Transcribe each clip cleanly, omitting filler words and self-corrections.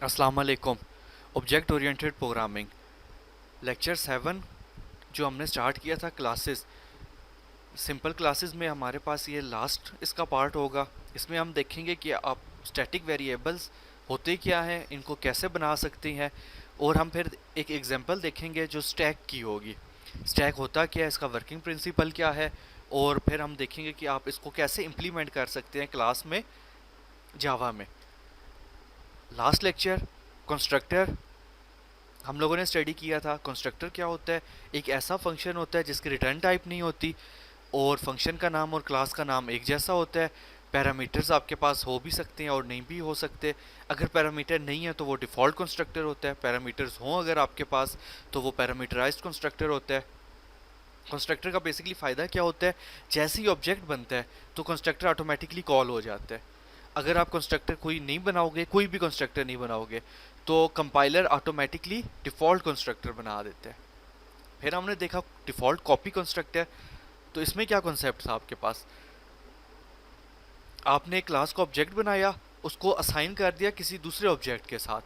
अस्सलाम वालेकुम। Object oriented programming lecture 7 जो हमने स्टार्ट किया था क्लासेस, सिंपल क्लासेस में हमारे पास ये लास्ट इसका पार्ट होगा। इसमें हम देखेंगे कि आप स्टैटिक वेरिएबल्स होते क्या हैं, इनको कैसे बना सकते हैं, और हम फिर एक एग्जांपल देखेंगे जो स्टैक की होगी। स्टैक होता क्या है, इसका वर्किंग प्रिंसिपल क्या है, और फिर हम देखेंगे कि आप इसको कैसे इम्प्लीमेंट कर सकते हैं क्लास में, जावा में। लास्ट लेक्चर कंस्ट्रक्टर हम लोगों ने स्टडी किया था। कंस्ट्रक्टर क्या होता है? एक ऐसा फंक्शन होता है जिसकी रिटर्न टाइप नहीं होती और फंक्शन का नाम और क्लास का नाम एक जैसा होता है। पैरामीटर्स आपके पास हो भी सकते हैं और नहीं भी हो सकते। अगर पैरामीटर नहीं है तो वो डिफ़ॉल्ट कंस्ट्रक्टर होता है, पैरामीटर्स हों अगर आपके पास तो वो पैरामीटराइज्ड कंस्ट्रक्टर होता है। कंस्ट्रक्टर का बेसिकली फ़ायदा क्या होता है? जैसे ही ऑब्जेक्ट बनता है तो कंस्ट्रक्टर ऑटोमेटिकली कॉल हो जाता है। अगर आप कंस्ट्रक्टर कोई नहीं बनाओगे, कोई भी कंस्ट्रक्टर नहीं बनाओगे, तो कंपाइलर ऑटोमेटिकली डिफ़ॉल्ट कंस्ट्रक्टर बना देता है। फिर हमने देखा डिफ़ॉल्ट कॉपी कंस्ट्रक्टर। तो इसमें क्या कॉन्सेप्ट था आपके पास? आपने एक क्लास का ऑब्जेक्ट बनाया, उसको असाइन कर दिया किसी दूसरे ऑब्जेक्ट के साथ,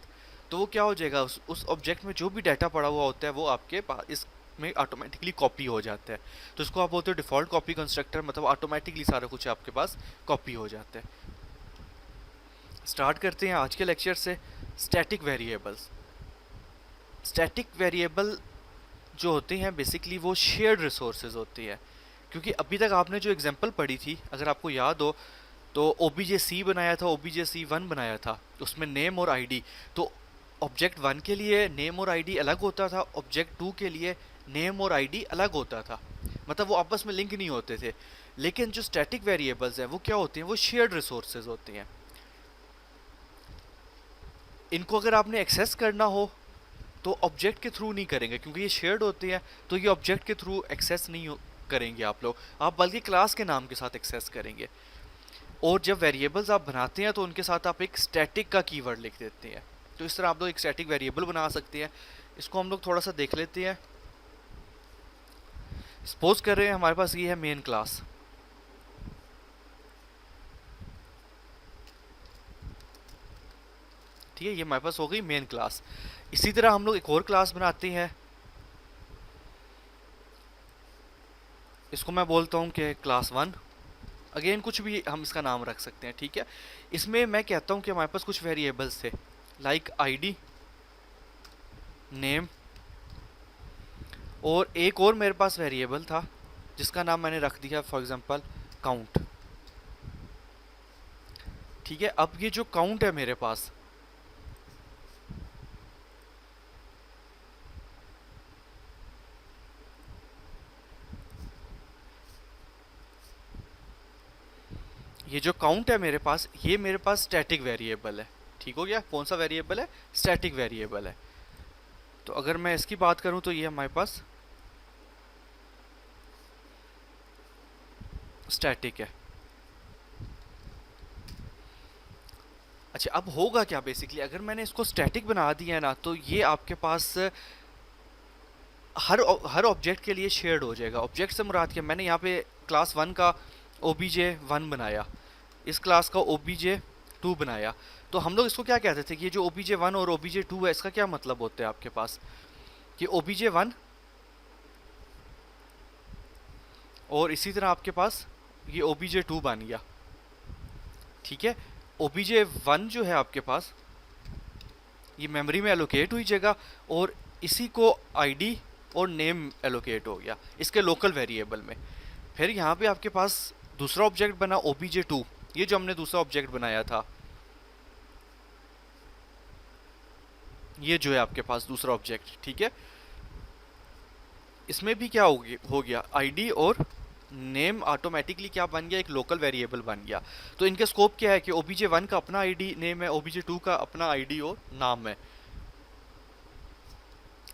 तो वो क्या हो जाएगा, उस ऑब्जेक्ट में जो भी डाटा पड़ा हुआ होता है वो आपके पास इसमें ऑटोमेटिकली कॉपी हो जाता है। तो इसको आप बोलते हो डिफ़ॉल्ट कॉपी कंस्ट्रक्टर, मतलब ऑटोमेटिकली सारा कुछ आपके पास कॉपी हो जाता है। स्टार्ट करते हैं आज के लेक्चर से। Static variables. स्टैटिक वेरिएबल जो होते हैं बेसिकली वो शेयर्ड रिसोर्सेज होती है। क्योंकि अभी तक आपने जो एग्जांपल पढ़ी थी, अगर आपको याद हो, तो OBJ-C बनाया था, OBJ-C1 बनाया था, उसमें नेम और आईडी। तो ऑब्जेक्ट 1 के लिए नेम और आईडी अलग होता था, ऑब्जेक्ट 2 के लिए नेम और आईडी अलग होता था, मतलब वो आपस में लिंक नहीं होते थे। लेकिन जो स्टैटिक वेरिएबल्स हैं वो क्या होते हैं? वो शेयर्ड रिसोर्सेज होती हैं। इनको अगर आपने एक्सेस करना हो तो ऑब्जेक्ट के थ्रू नहीं करेंगे, क्योंकि ये शेयर्ड होते हैं, तो ये ऑब्जेक्ट के थ्रू एक्सेस नहीं करेंगे आप लोग, आप बल्कि क्लास के नाम के साथ एक्सेस करेंगे। और जब वेरिएबल्स आप बनाते हैं तो उनके साथ आप एक स्टैटिक का कीवर्ड लिख देते हैं। तो इस तरह आप लोग एक स्टैटिक वेरिएबल बना सकते हैं। इसको हम लोग थोड़ा सा देख लेते हैं। सपोज कर रहे हैं हमारे पास ये है मेन क्लास। ठीक है, ये हमारे पास हो गई मेन क्लास। इसी तरह हम लोग एक और क्लास बनाते हैं, इसको मैं बोलता हूँ कि क्लास 1। अगेन कुछ भी हम इसका नाम रख सकते हैं, ठीक है। इसमें मैं कहता हूँ कि हमारे पास कुछ वेरिएबल्स थे, लाइक आईडी, नेम, और एक और मेरे पास वेरिएबल था जिसका नाम मैंने रख दिया फॉर एग्जांपल काउंट। ठीक है, अब ये जो काउंट है मेरे पास, ये जो काउंट है मेरे पास, ये मेरे पास स्टैटिक वेरिएबल है। ठीक हो गया? कौन सा वेरिएबल है? स्टैटिक वेरिएबल है। तो अगर मैं इसकी बात करूं तो ये हमारे पास स्टैटिक है। अच्छा, अब होगा क्या बेसिकली, अगर मैंने इसको स्टैटिक बना दिया है ना, तो ये आपके पास हर ऑब्जेक्ट के लिए शेयर्ड हो जाएगा। ऑब्जेक्ट से मुराद क्या? मैंने यहाँ पे क्लास 1 का OBJ1 बनाया, इस क्लास का OBJ2 बनाया, तो हम लोग इसको क्या कहते थे कि ये जो OBJ1 और OBJ2 है, इसका क्या मतलब होता है आपके पास? कि OBJ1 और इसी तरह आपके पास ये OBJ2 बन गया। ठीक है, OBJ1 जो है आपके पास, ये मेमोरी में एलोकेट हुई जगह, और इसी को आईडी और नेम एलोकेट हो गया इसके लोकल वेरिएबल में। फिर यहाँ पे आपके पास दूसरा ऑब्जेक्ट बना OBJ2, ये जो हमने दूसरा ऑब्जेक्ट बनाया था, ये जो है आपके पास दूसरा ऑब्जेक्ट। ठीक है, इसमें भी क्या हो गया, आईडी और नेम ऑटोमेटिकली क्या बन गया, एक लोकल वेरिएबल बन गया। तो इनके स्कोप क्या है कि OBJ1 का अपना आईडी नेम है, OBJ2 का अपना आईडी और नाम है।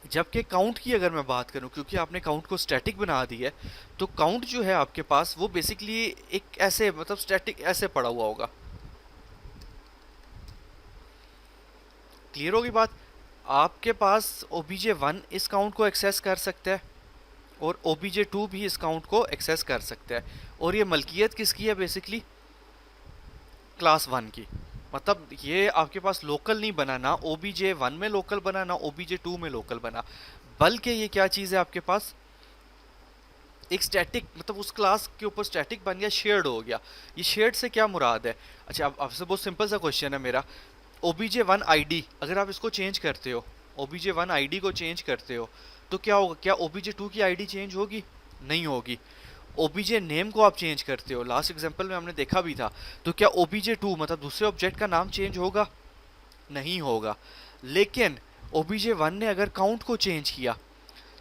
जबकि काउंट की अगर मैं बात करूं, क्योंकि आपने काउंट को स्टैटिक बना दी है, तो काउंट जो है आपके पास वो बेसिकली एक ऐसे, मतलब स्टैटिक ऐसे पड़ा हुआ होगा। क्लियर होगी बात? आपके पास OBJ1 इस काउंट को एक्सेस कर सकता है और OBJ2 भी इस काउंट को एक्सेस कर सकता है, और ये मलकियत किसकी है? बेसिकली क्लास 1 की। मतलब ये आपके पास लोकल नहीं बना, ना OBJ1 में लोकल बना, ना OBJ2 में लोकल बना, बल्कि ये क्या चीज़ है आपके पास, एक स्टैटिक, मतलब उस क्लास के ऊपर स्टैटिक बन गया, शेयर्ड हो गया। ये शेयर्ड से क्या मुराद है? अच्छा, अब आपसे बहुत सिंपल सा क्वेश्चन है मेरा। OBJ1 ID अगर आप इसको चेंज करते हो, OBJ1 ID को चेंज करते हो, तो क्या होगा? क्या OBJ2 की ID चेंज होगी? नहीं होगी। OBJ नेम को आप चेंज करते हो, लास्ट एग्जांपल में हमने देखा भी था, तो क्या OBJ2 मतलब दूसरे ऑब्जेक्ट का नाम चेंज होगा? नहीं होगा। लेकिन OBJ1 ने अगर काउंट को चेंज किया,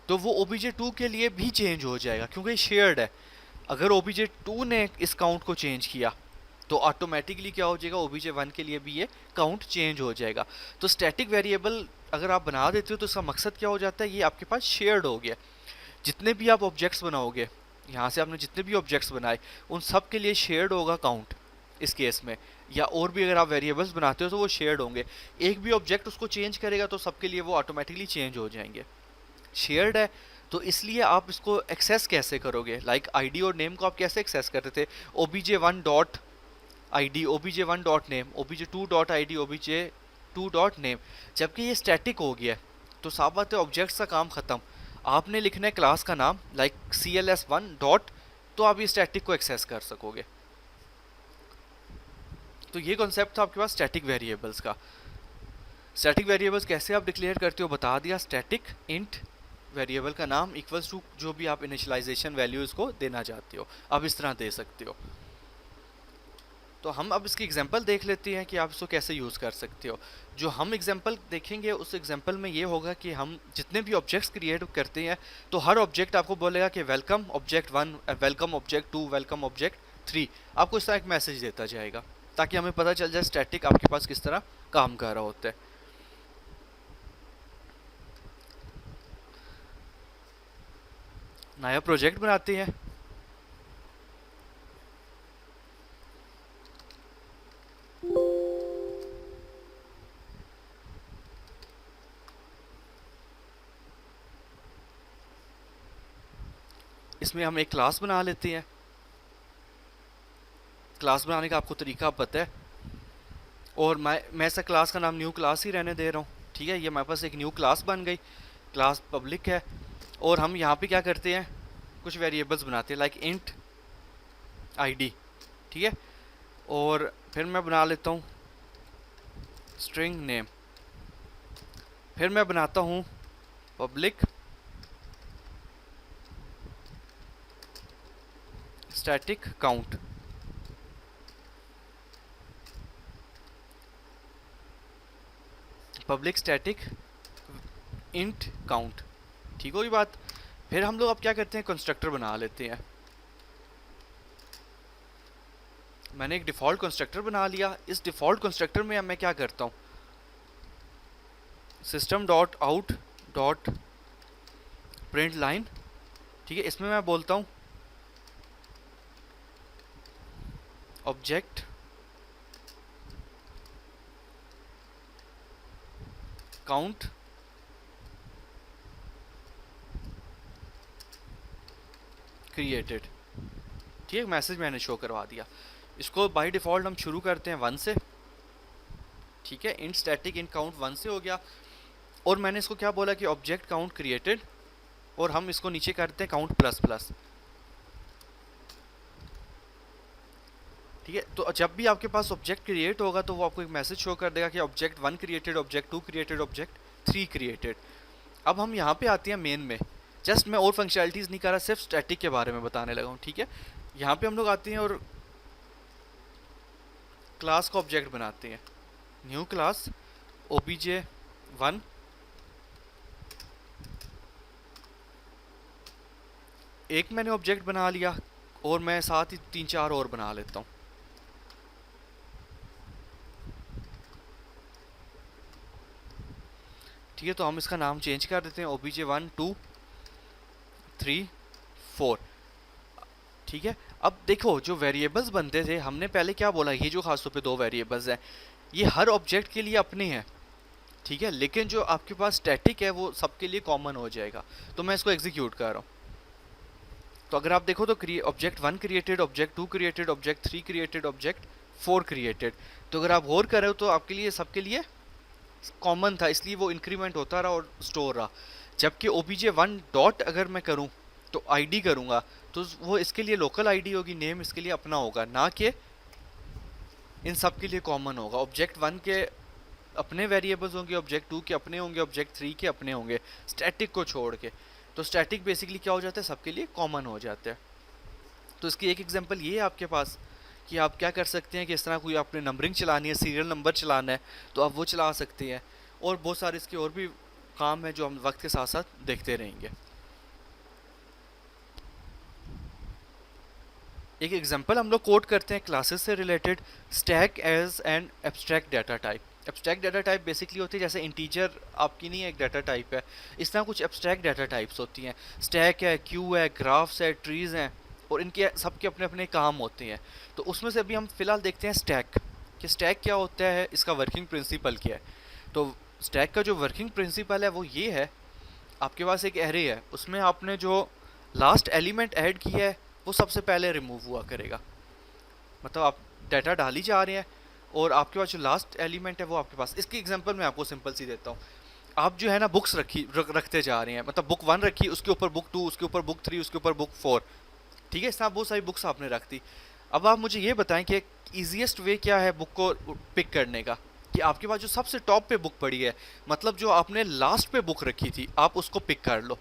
तो वो OBJ2 के लिए भी चेंज हो जाएगा, क्योंकि शेयर्ड है। अगर OBJ2 ने इस काउंट को चेंज किया, तो ऑटोमेटिकली क्या हो जाएगा, OBJ1 के लिए भी ये काउंट चेंज हो जाएगा। तो स्टैटिक वेरिएबल अगर आप बना देते हो, तो इसका मकसद क्या हो जाता है, ये आपके पास शेयर्ड हो गया। जितने भी आप ऑब्जेक्ट्स बनाओगे, यहाँ से आपने जितने भी ऑब्जेक्ट्स बनाए, उन सब के लिए शेयर्ड होगा काउंट इस केस में। या और भी अगर आप वेरिएबल्स बनाते हो तो वो शेयर्ड होंगे। एक भी ऑब्जेक्ट उसको चेंज करेगा तो सबके लिए वो ऑटोमेटिकली चेंज हो जाएंगे। शेयर्ड है, तो इसलिए आप इसको एक्सेस कैसे करोगे? लाइक आईडी और नेम को आप कैसे एक्सेस करते थे? OBJ1 dot ID, OBJ1 dot name, OBJ2 dot ID, OBJ2 dot name. जबकि ये स्टैटिक हो गया, तो साफ बात है ऑब्जेक्ट्स का काम खत्म। आपने लिखना है क्लास का नाम, लाइक CLS1 डॉट, तो आप ये स्टैटिक को एक्सेस कर सकोगे। तो ये कॉन्सेप्ट था आपके पास स्टैटिक वेरिएबल्स का। स्टैटिक वेरिएबल्स कैसे आप डिक्लेयर करते हो, बता दिया। स्टैटिक इंट वेरिएबल का नाम इक्वल्स टू जो भी आप इनिशियलाइजेशन वैल्यू इसको देना चाहते हो, आप इस तरह दे सकते हो। तो हम अब इसकी एग्जांपल देख लेते हैं कि आप इसको कैसे यूज़ कर सकते हो। जो हम एग्जांपल देखेंगे, उस एग्जांपल में ये होगा कि हम जितने भी ऑब्जेक्ट्स क्रिएट करते हैं, तो हर ऑब्जेक्ट आपको बोलेगा कि welcome object 1, welcome object 2, welcome object 3। आपको इस तरह एक मैसेज देता जाएगा, ताकि हमें पता चल जाए स्टैटिक आपके पास किस तरह काम कर रहा होता है। नया प्रोजेक्ट बनाते हैं। इसमें हम एक क्लास बना लेते हैं। क्लास बनाने का आपको तरीका पता है, और मैं ऐसा क्लास का नाम न्यू क्लास ही रहने दे रहा हूँ। ठीक है, ये हमारे पास एक न्यू क्लास बन गई, क्लास पब्लिक है। और हम यहाँ पे क्या करते हैं, कुछ वेरिएबल्स बनाते हैं, लाइक इंट ID। ठीक है, और फिर मैं बना लेता हूँ स्ट्रिंग नेम। फिर मैं बनाता हूँ public static count. Public static int count, ठीक होगी बात। फिर हम लोग अब क्या करते हैं, कंस्ट्रक्टर बना लेते हैं। मैंने एक डिफ़ॉल्ट कंस्ट्रक्टर बना लिया। इस डिफ़ॉल्ट कंस्ट्रक्टर में अब मैं क्या करता हूँ, system dot out dot print line. ठीक है, इसमें मैं बोलता हूँ ऑब्जेक्ट काउंट क्रिएटेड। ठीक है, मैसेज मैंने शो करवा दिया। इसको बाय डिफ़ॉल्ट हम शुरू करते हैं 1 से। ठीक है, इंट स्टैटिक इंट काउंट 1 से हो गया। और मैंने इसको क्या बोला कि ऑब्जेक्ट काउंट क्रिएटेड, और हम इसको नीचे करते हैं काउंट प्लस प्लस। ठीक है, तो जब भी आपके पास ऑब्जेक्ट क्रिएट होगा, तो वो आपको एक मैसेज शो कर देगा कि object 1 created, object 2 created, object 3 created. अब हम यहाँ पे आते हैं मेन में। जस्ट मैं और फंक्शनैलिटीज़ नहीं कर रहा, सिर्फ स्टैटिक के बारे में बताने लगा हूँ। ठीक है, यहाँ पे हम लोग आते हैं और क्लास का ऑब्जेक्ट बनाते हैं, न्यू क्लास OBJ1। एक मैंने ऑब्जेक्ट बना लिया, और मैं साथ ही 3-4 और बना लेता हूँ। ठीक है, तो हम इसका नाम चेंज कर देते हैं, OBJ1 2 3 4। ठीक है, अब देखो जो वेरिएबल्स बनते थे, हमने पहले क्या बोला, ये जो खासतौर पे 2 वेरिएबल्स हैं, ये हर ऑब्जेक्ट के लिए अपने हैं। ठीक है, लेकिन जो आपके पास स्टैटिक है वो सबके लिए कॉमन हो जाएगा। तो मैं इसको एग्जीक्यूट कर रहा हूँ। तो अगर आप देखो तो object 1 created, object 2 created, object 3 created, object 4 created. तो अगर आप गौर करें तो आपके लिए सबके लिए कॉमन था, इसलिए वो इंक्रीमेंट होता रहा और स्टोर रहा। जबकि obj1 डॉट अगर मैं करूं तो आईडी करूंगा तो वो इसके लिए लोकल आईडी होगी, नेम इसके लिए अपना होगा, ना कि इन सब के लिए कॉमन होगा। ऑब्जेक्ट 1 के अपने वेरिएबल्स होंगे, ऑब्जेक्ट 2 के अपने होंगे, ऑब्जेक्ट 3 के अपने होंगे, स्टैटिक को छोड़ के। तो स्टैटिक बेसिकली क्या हो जाता है, सबके लिए कॉमन हो जाता है। तो इसकी एक एग्जांपल ये है आपके पास कि आप क्या कर सकते हैं कि इस तरह कोई आपने नंबरिंग चलानी है, सीरियल नंबर चलाना है, तो आप वो चला सकते हैं। और बहुत सारे इसके और भी काम है जो हम वक्त के साथ साथ देखते रहेंगे। एक एग्जांपल हम लोग कोट करते हैं क्लासेस से related, stack as an abstract data type. Abstract data type basically होती है जैसे इंटीजर आपकी नहीं है, एक डाटा टाइप है, इस तरह कुछ एब्स्ट्रैक्ट डाटा टाइप्स होती हैं। स्टैक है, क्यू है, ग्राफ्स है, ट्रीज हैं, और इनके सबके अपने अपने काम होते हैं। तो उसमें से अभी हम फिलहाल देखते हैं स्टैक, कि स्टैक क्या होता है, इसका वर्किंग प्रिंसिपल क्या है। तो स्टैक का जो वर्किंग प्रिंसिपल है वो ये है, आपके पास एक एरे है, उसमें आपने जो लास्ट एलिमेंट ऐड किया है वो सबसे पहले रिमूव हुआ करेगा। मतलब आप डाटा डाल ही जा रहे हैं और आपके पास जो लास्ट एलिमेंट है वो आपके पास। इसकी एग्जांपल मैं आपको सिंपल सी देता हूँ। आप जो है ना बुक्स रखते जा रहे हैं, मतलब बुक 1 रखी, उसके ऊपर बुक 2, उसके ऊपर बुक 3, उसके ऊपर बुक 4, ठीक है, इस तरह बहुत सारी बुक्स आपने रख दी। अब आप मुझे ये बताएं कि ईजिएस्ट वे क्या है बुक को पिक करने का, कि आपके पास जो सबसे टॉप पे बुक पड़ी है, मतलब जो आपने लास्ट पे बुक रखी थी, आप उसको पिक कर लो,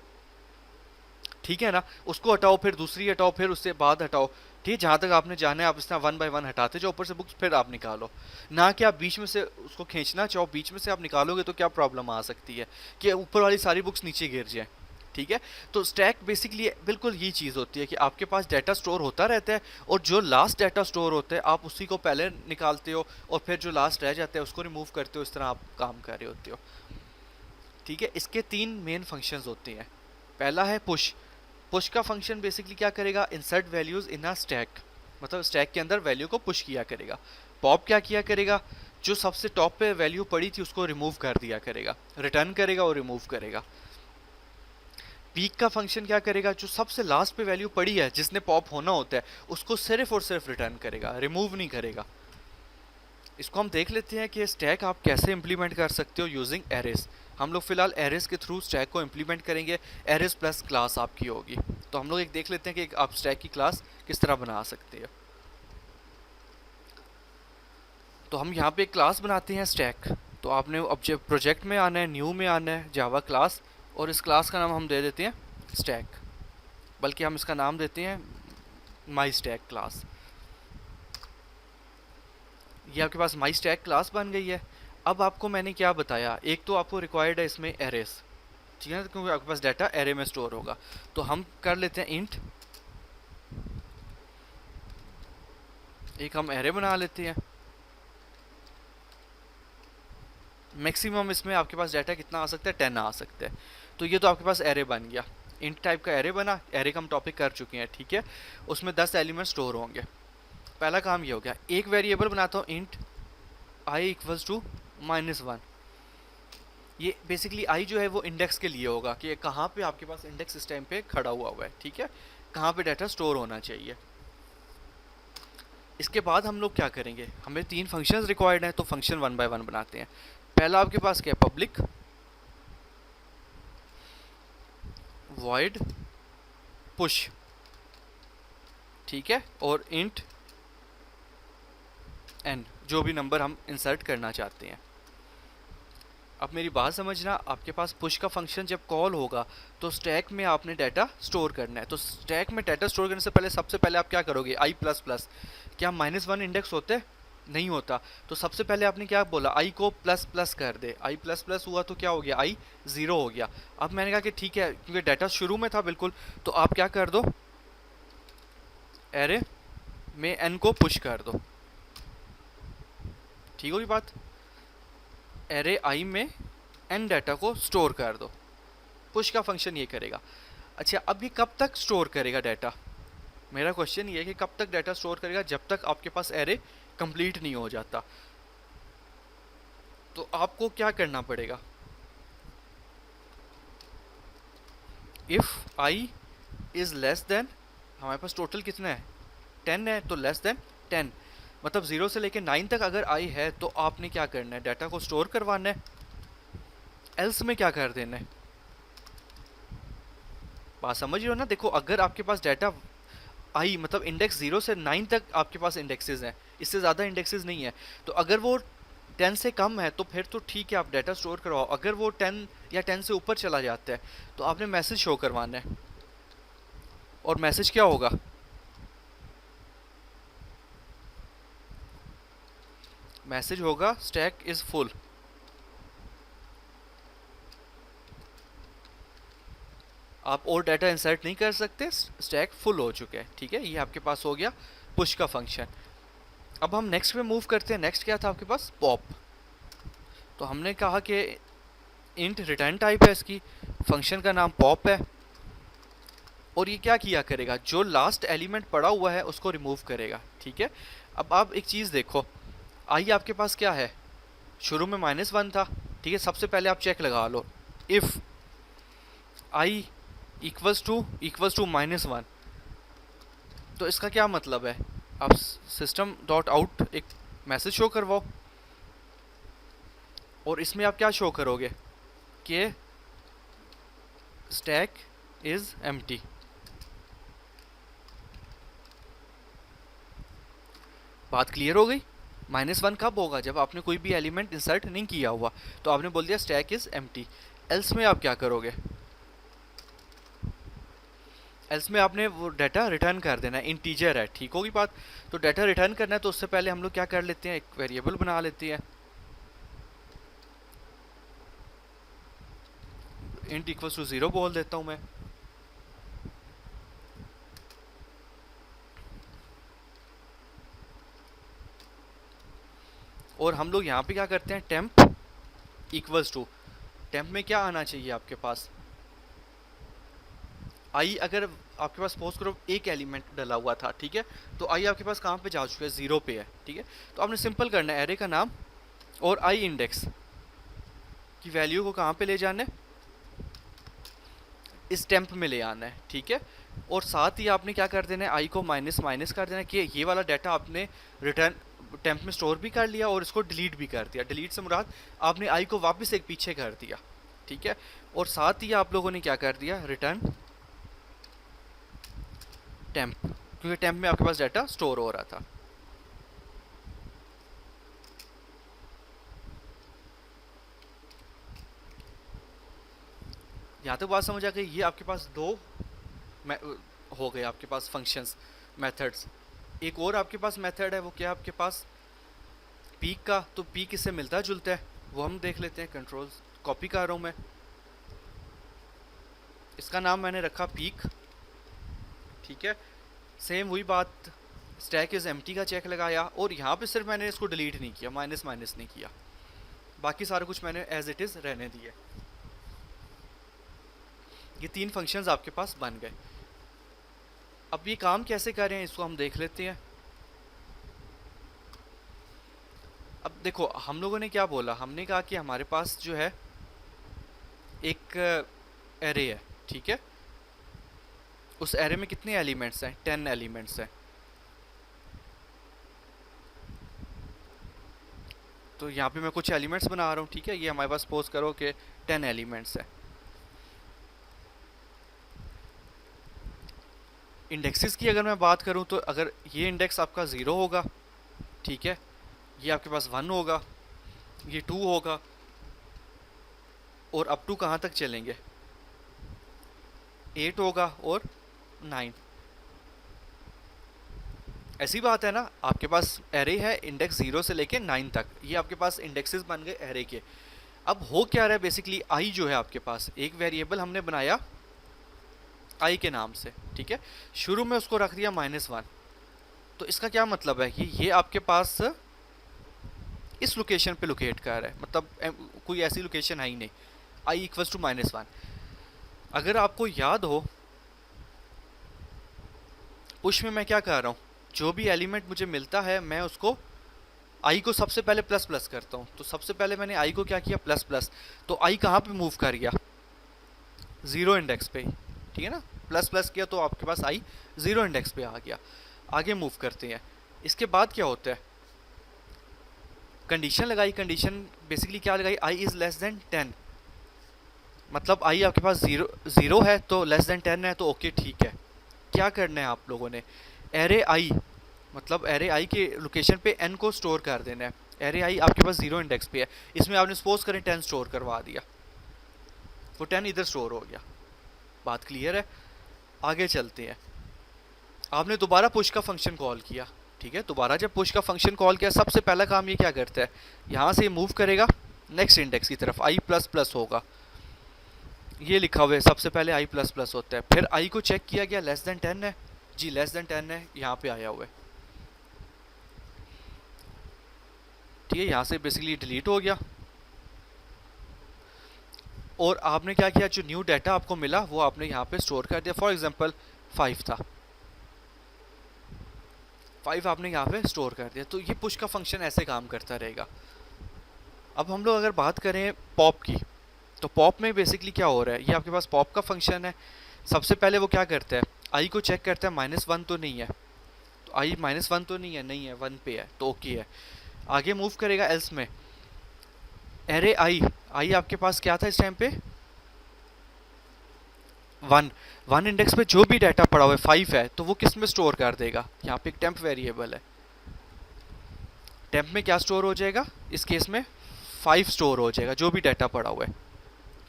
ठीक है ना। उसको हटाओ, फिर दूसरी हटाओ, फिर उससे बाद हटाओ, ठीक है, जहां तक आपने जाना है आप इस तरह 1 बाय 1 हटाते जाओ ऊपर से बुक्स, फिर आप निकालो। ना कि आप बीच में से उसको खींचना चाहो, बीच में से आप निकालोगे तो क्या प्रॉब्लम आ सकती है कि ऊपर वाली सारी बुक्स नीचे गिर जाए, ठीक है। तो स्टैक बेसिकली बिल्कुल ये चीज़ होती है कि आपके पास डाटा स्टोर होता रहता है, और जो लास्ट डाटा स्टोर होता है आप उसी को पहले निकालते हो, और फिर जो लास्ट रह जाता है उसको रिमूव करते हो। इस तरह आप काम कर रहे होते हो, ठीक है। इसके 3 मेन फंक्शंस होते हैं। पहला है पुश। पुश का फंक्शन बेसिकली क्या करेगा, insert values in a stack, मतलब स्टैक के अंदर वैल्यू को पुश किया करेगा। पॉप क्या किया करेगा, जो सबसे टॉप पे वैल्यू पड़ी थी उसको रिमूव कर दिया करेगा, रिटर्न करेगा और रिमूव करेगा। पीक का फंक्शन क्या करेगा, जो सबसे लास्ट पे वैल्यू पड़ी है जिसने पॉप होना होता है उसको सिर्फ और सिर्फ रिटर्न करेगा, रिमूव नहीं करेगा। इसको हम देख लेते हैं कि स्टैक आप कैसे इंप्लीमेंट कर सकते हो यूजिंग एरेस। हम लोग फिलहाल एरेस के थ्रू स्टैक को इंप्लीमेंट करेंगे। एरेस प्लस क्लास आपकी होगी, तो हम लोग एक देख लेते हैं कि आप स्टैक की क्लास किस तरह बना सकते हैं। तो हम यहाँ पे एक क्लास बनाते हैं स्टैक। तो आपने ऑब्जेक्ट प्रोजेक्ट में आना है, न्यू में आना है, जावा क्लास, और इस क्लास का नाम हम दे देते हैं स्टैक, बल्कि हम इसका नाम देते हैं माई स्टैक क्लास। ये आपके पास माई स्टैक क्लास बन गई है। अब आपको मैंने क्या बताया, एक तो आपको रिक्वायर्ड है इसमें एरेस, ठीक है, क्योंकि आपके पास डाटा एरे में स्टोर होगा। तो हम कर लेते हैं इंट, एक हम एरे बना लेते हैं। मैक्सिमम इसमें आपके पास डाटा कितना आ सकता है, 10 आ सकता है। तो ये तो आपके पास एरे बन गया, इंट टाइप का एरे बना। एरे का हम टॉपिक कर चुके हैं, ठीक है, उसमें 10 एलिमेंट स्टोर होंगे। पहला काम ये हो गया। एक वेरिएबल बनाता हूँ इंट आई इक्वल्स टू -1। ये बेसिकली आई जो है वो इंडेक्स के लिए होगा कि कहाँ पे आपके पास इंडेक्स इस टाइम पे खड़ा हुआ है, ठीक है, कहाँ पे डाटा स्टोर होना चाहिए। इसके बाद हम लोग क्या करेंगे, हमें 3 फंक्शंस रिक्वायर्ड हैं, तो फंक्शन 1 बाय 1 बनाते हैं। पहला आपके पास क्या है, पब्लिक वॉइड पुश, ठीक है, और इंट एन, जो भी नंबर हम इंसर्ट करना चाहते हैं। अब मेरी बात समझना, आपके पास पुश का फंक्शन जब कॉल होगा तो स्टैक में आपने डाटा स्टोर करना है। तो स्टैक में डाटा स्टोर करने से पहले सबसे पहले आप क्या करोगे, आई प्लस प्लस। क्या -1 इंडेक्स होते, नहीं होता, तो सबसे पहले आपने क्या बोला, आई को प्लस प्लस कर दे। आई प्लस प्लस हुआ तो क्या हो गया, आई 0 हो गया। अब मैंने कहा कि ठीक है, क्योंकि डाटा शुरू में था बिल्कुल, तो आप क्या कर दो, एरे में एन को पुश कर दो, ठीक होगी बात। एरे आई में एन डाटा को स्टोर कर दो। पुश का फंक्शन ये करेगा। अच्छा, अब ये कब तक स्टोर करेगा डाटा, मेरा क्वेश्चन ये है कि कब तक डाटा स्टोर करेगा, जब तक आपके पास एरे कंप्लीट नहीं हो जाता। तो आपको क्या करना पड़ेगा, if I is less than, हमारे पास टोटल कितना है 10 है, तो लेस देन 10, मतलब 0 से लेके 9 तक अगर आई है तो आपने क्या करना है, डाटा को स्टोर करवाना है। एल्स में क्या कर देना है, बात समझ रहे हो ना। देखो अगर आपके पास डाटा आई मतलब इंडेक्स 0 से 9 तक आपके पास इंडेक्सेस हैं, इससे ज़्यादा इंडेक्सेस नहीं है, तो अगर वो 10 से कम है तो फिर तो ठीक है, आप डाटा स्टोर करवाओ। अगर वो 10 या 10 से ऊपर चला जाता है तो आपने मैसेज शो करवाना है। और मैसेज क्या होगा, मैसेज होगा स्टैक इज फुल। आप और डाटा इंसर्ट नहीं कर सकते, स्टैक फुल हो चुका है, ठीक है। ये आपके पास हो गया पुश का फंक्शन। अब हम नेक्स्ट पे मूव करते हैं। नेक्स्ट क्या था आपके पास, पॉप। तो हमने कहा कि इंट रिटर्न टाइप है इसकी, फंक्शन का नाम पॉप है, और ये क्या किया करेगा, जो लास्ट एलिमेंट पड़ा हुआ है उसको रिमूव करेगा, ठीक है। अब आप एक चीज़ देखो, आई आपके पास क्या है, शुरू में -1 था, ठीक है। सबसे पहले आप चेक लगा लो, इफ़ आई इक्वल्स टू -1, तो इसका क्या मतलब है, आप सिस्टम डॉट आउट एक मैसेज शो करवाओ, और इसमें आप क्या शो करोगे कि स्टैक इज एम्प्टी। बात क्लियर हो गई। -1 कब होगा, जब आपने कोई भी एलिमेंट इंसर्ट नहीं किया हुआ, तो आपने बोल दिया स्टैक इज एम्प्टी। एल्स में आप क्या करोगे, एल्स में आपने वो डाटा रिटर्न कर देना है, इंटीजर है, ठीक होगी बात। तो डाटा रिटर्न करना है तो उससे पहले हम लोग क्या कर लेते हैं, एक वेरिएबल बना लेते हैं, इंट इक्वल्स टू 0 बोल देता हूं मैं। और हम लोग यहाँ पे क्या करते हैं, टेम्प इक्वल्स टू, टेम्प में क्या आना चाहिए आपके पास, आई अगर आपके पास सपोज करो एक एलिमेंट डला हुआ था, ठीक है, तो आई आपके पास कहाँ पे जा चुका है, 0 पे है, ठीक है। तो आपने सिंपल करना है, एरे का नाम और आई इंडेक्स की वैल्यू को कहाँ पे ले जाना है, इस टेम्प में ले आना है, ठीक है। और साथ ही आपने क्या कर देना है, आई को माइनस माइनस कर देना है, कि ये वाला डाटा आपने रिटर्न टेम्प में स्टोर भी कर लिया और इसको डिलीट भी कर दिया। डिलीट से मुराद आपने आई को वापस एक पीछे कर दिया, ठीक है। और साथ ही आप लोगों ने क्या कर दिया, रिटर्न टेम्प, क्योंकि टेम्प में आपके पास डाटा स्टोर हो रहा था। यहाँ तक बात समझ आ गई। ये आपके पास दो हो गए आपके पास फंक्शंस, मेथड्स। एक और आपके पास मेथड है, वो क्या आपके पास, पीक का। तो पीक इससे मिलता जुलता है, वो हम देख लेते हैं। कंट्रोल कॉपी कर रहा हूँ मैं, इसका नाम मैंने रखा पीक, ठीक है। सेम वही बात, स्टैक इज एम्प्टी का चेक लगाया, और यहाँ पे सिर्फ मैंने इसको डिलीट नहीं किया, माइनस माइनस नहीं किया, बाकी सारा कुछ मैंने एज इट इज़ रहने दिए। ये 3 फंक्शंस आपके पास बन गए। अब ये काम कैसे कर रहे हैं इसको हम देख लेते हैं। अब देखो हम लोगों ने क्या बोला, हमने कहा कि हमारे पास जो है एक एरे है, ठीक है। उस एरे में कितने एलिमेंट्स हैं, 10 एलिमेंट्स हैं। तो यहाँ पे मैं कुछ एलिमेंट्स बना रहा हूँ, ठीक है। ये हमारे पास सपोज करो कि 10 एलिमेंट्स हैं। इंडेक्सेस की अगर मैं बात करूँ तो अगर ये इंडेक्स आपका 0 होगा, ठीक है, ये आपके पास 1 होगा, ये 2 होगा, और अप टू कहाँ तक चलेंगे, 8 होगा और 9। ऐसी बात है ना, आपके पास एरे है इंडेक्स 0 से लेके 9 तक, ये आपके पास इंडेक्सेस बन गए एरे के। अब हो क्या रहा है, बेसिकली आई जो है आपके पास एक वेरिएबल हमने बनाया आई के नाम से, ठीक है। शुरू में उसको रख दिया -1। तो इसका क्या मतलब है कि ये आपके पास इस लोकेशन पे लोकेट कर रहा है, मतलब कोई ऐसी लोकेशन है ही नहीं, आई इक्वल्स टू -1। अगर आपको याद हो, पुश में मैं क्या कर रहा हूँ, जो भी एलिमेंट मुझे मिलता है मैं उसको आई को सबसे पहले प्लस प्लस करता हूँ। तो सबसे पहले मैंने आई को क्या किया, प्लस प्लस। तो आई कहाँ पे मूव कर गया, 0 इंडेक्स पे, ठीक है ना। प्लस प्लस किया तो आपके पास आई 0 इंडेक्स पे आ गया। आगे मूव करते हैं। इसके बाद क्या होता है, कंडीशन लगाई, कंडीशन बेसिकली क्या लगाई, आई इज़ लेस देन 10, मतलब आई आपके पास ज़ीरो है तो लेस देन 10 है तो ओके ठीक है। क्या करना है आप लोगों ने, एरे आई, मतलब एरे आई के लोकेशन पे n को स्टोर कर देना है। एरे आई आपके पास 0 इंडेक्स पे है, इसमें आपने सपोज करें 10 स्टोर करवा दिया, वो 10 इधर स्टोर हो गया। बात क्लियर है? आगे चलते हैं। आपने दोबारा पुश का फंक्शन कॉल किया, ठीक है। दोबारा जब पुश का फंक्शन कॉल किया, सबसे पहला काम ये क्या करता है, यहाँ से मूव करेगा नेक्स्ट इंडेक्स की तरफ, आई प्लस प्लस होगा, ये लिखा हुआ है सबसे पहले आई प्लस प्लस होता है। फिर आई को चेक किया गया, लेस देन 10 है जी, लेस देन 10 है, यहाँ पे आया हुआ है, ठीक है। यहाँ से बेसिकली डिलीट हो गया, और आपने क्या किया, जो न्यू डाटा आपको मिला वो आपने यहाँ पे स्टोर कर दिया। फॉर एग्जांपल 5 था, 5 आपने यहाँ पे स्टोर कर दिया। तो ये पुश का फंक्शन ऐसे काम करता रहेगा। अब हम लोग अगर बात करें पॉप की, तो पॉप में बेसिकली क्या हो रहा है, ये आपके पास पॉप का फंक्शन है। सबसे पहले वो क्या करता है, आई को चेक करता है, -1 तो नहीं है, तो आई -1 तो नहीं है, नहीं है, 1 पे है तो ओके है। आगे मूव करेगा एल्स में, एरे आई, आई आपके पास क्या था इस टाइम पे, 1 इंडेक्स पे जो भी डाटा पड़ा हुआ है 5 है, तो वो किस में स्टोर कर देगा, यहाँ पे एक टेम्प वेरिएबल है, टेम्प में क्या स्टोर हो जाएगा, इस केस में 5 स्टोर हो जाएगा जो भी डाटा पड़ा हुआ है।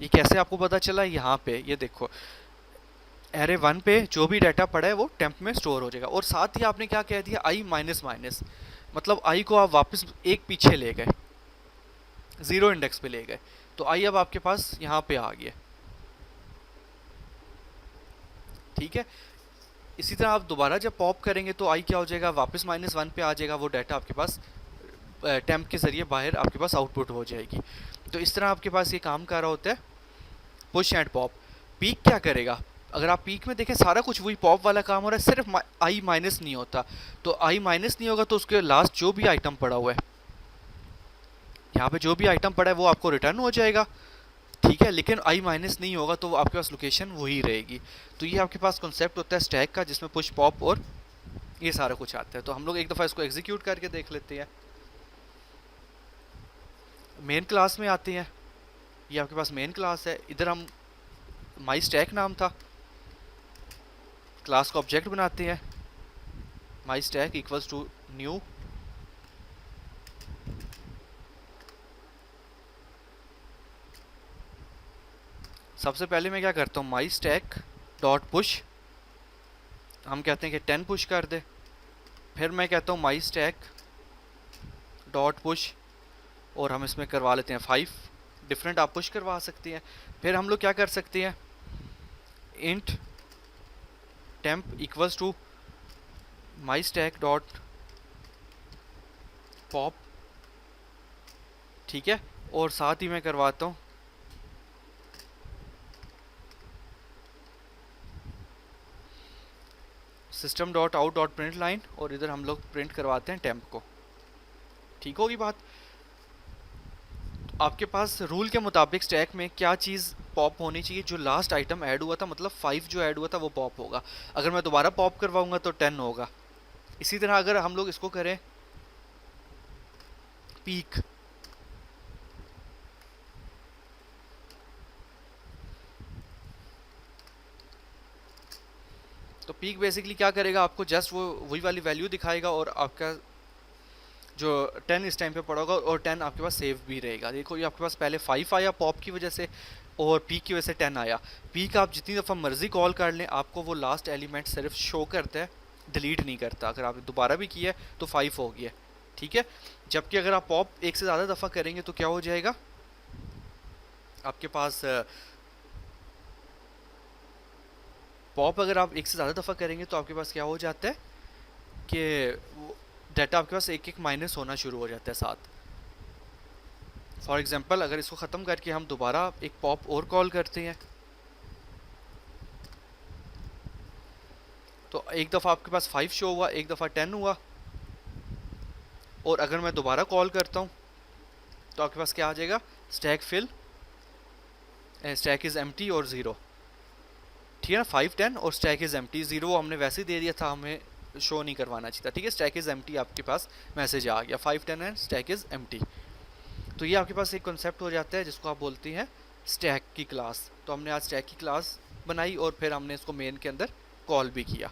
ये कैसे आपको पता चला, यहाँ पे ये देखो, एरे 1 पे जो भी डाटा पड़ा है वो टेम्प में स्टोर हो जाएगा। और साथ ही आपने क्या कह दिया, आई माइनस माइनस, मतलब आई को आप वापस एक पीछे ले गए, 0 इंडेक्स पे ले गए, तो आई अब आपके पास यहाँ पे आ गया, ठीक है। इसी तरह आप दोबारा जब पॉप करेंगे तो आई क्या हो जाएगा, वापस -1 पे आ जाएगा, वो डाटा आपके पास टेम्प के जरिए बाहर आपके पास आउटपुट हो जाएगी। तो इस तरह आपके पास ये काम कर रहा होता है पुश एंड पॉप। पीक क्या करेगा, अगर आप पीक में देखें सारा कुछ वही पॉप वाला काम हो रहा है, सिर्फ आई माइनस नहीं होता। तो आई माइनस नहीं होगा तो उसके लास्ट जो भी आइटम पड़ा हुआ है, यहाँ पे जो भी आइटम पड़ा है वो आपको रिटर्न हो जाएगा, ठीक है। लेकिन आई माइनस नहीं होगा तो आपके पास लोकेशन वही रहेगी। तो ये आपके पास कॉन्सेप्ट होता है स्टैक का, जिसमें पुश पॉप और ये सारा कुछ आता है। तो हम लोग एक दफ़ा इसको एग्जीक्यूट करके देख लेते हैं। मेन क्लास में आते हैं, ये आपके पास मेन क्लास है, इधर हम माई स्टैक नाम था, क्लास का ऑब्जेक्ट बनाते हैं, माई स्टैक इक्वल्स टू न्यू, सबसे पहले मैं क्या करता हूँ, माई स्टैक डॉट पुश, हम कहते हैं कि 10 पुश कर दे। फिर मैं कहता हूँ माई स्टैक डॉट पुश, और हम इसमें करवा लेते हैं 5, डिफरेंट आप पुश करवा सकते हैं। फिर हम लोग क्या कर सकते हैं, int temp equals to my stack dot pop, ठीक है। और साथ ही मैं करवाता हूँ system dot out dot print line, और इधर हम लोग प्रिंट करवाते हैं टेम्प को, ठीक होगी बात। आपके पास रूल के मुताबिक स्टैक में क्या चीज़ पॉप होनी चाहिए, जो लास्ट आइटम ऐड हुआ था, मतलब 5 जो ऐड हुआ था वो पॉप होगा। अगर मैं दोबारा पॉप करवाऊंगा तो 10 होगा। इसी तरह अगर हम लोग इसको करें पीक, तो पीक बेसिकली क्या करेगा, आपको जस्ट वो वही वाली वैल्यू दिखाएगा, और आपका जो 10 इस टाइम पे पड़ा होगा, और 10 आपके पास सेव भी रहेगा। देखो ये आपके पास पहले 5 आया पॉप की वजह से, और पीक की वजह से 10 आया। पीक आप जितनी दफ़ा मर्जी कॉल कर लें, आपको वो लास्ट एलिमेंट सिर्फ शो करता है, डिलीट नहीं करता। अगर आपने दोबारा भी किया है तो 5 हो गया, ठीक है। जबकि अगर आप पॉप एक से ज़्यादा दफ़ा करेंगे तो क्या हो जाएगा, आपके पास पॉप अगर आप एक से ज़्यादा दफ़ा करेंगे तो आपके पास क्या हो जाता है कि डाटा आपके पास एक एक माइनस होना शुरू हो जाता है साथ। फॉर एग्जांपल अगर इसको ख़त्म करके हम दोबारा एक पॉप और कॉल करते हैं, तो एक दफ़ा आपके पास 5 शो हुआ, एक दफ़ा 10 हुआ, और अगर मैं दोबारा कॉल करता हूँ तो आपके पास क्या आ जाएगा, stack fill, stack is empty और 0, ठीक है ना। 5 10 और स्टैक इज़ एम्प्टी, 0 हमने वैसे ही दे दिया था, हमें शो नहीं करवाना चाहिए था, ठीक है। स्टैक इज़ एम्प्टी आपके पास मैसेज आ गया, 510 एंड स्टैक इज़ एम्प्टी। तो ये आपके पास एक कॉन्सेप्ट हो जाता है जिसको आप बोलती हैं स्टैक की क्लास। तो हमने आज स्टैक की क्लास बनाई और फिर हमने इसको मेन के अंदर कॉल भी किया।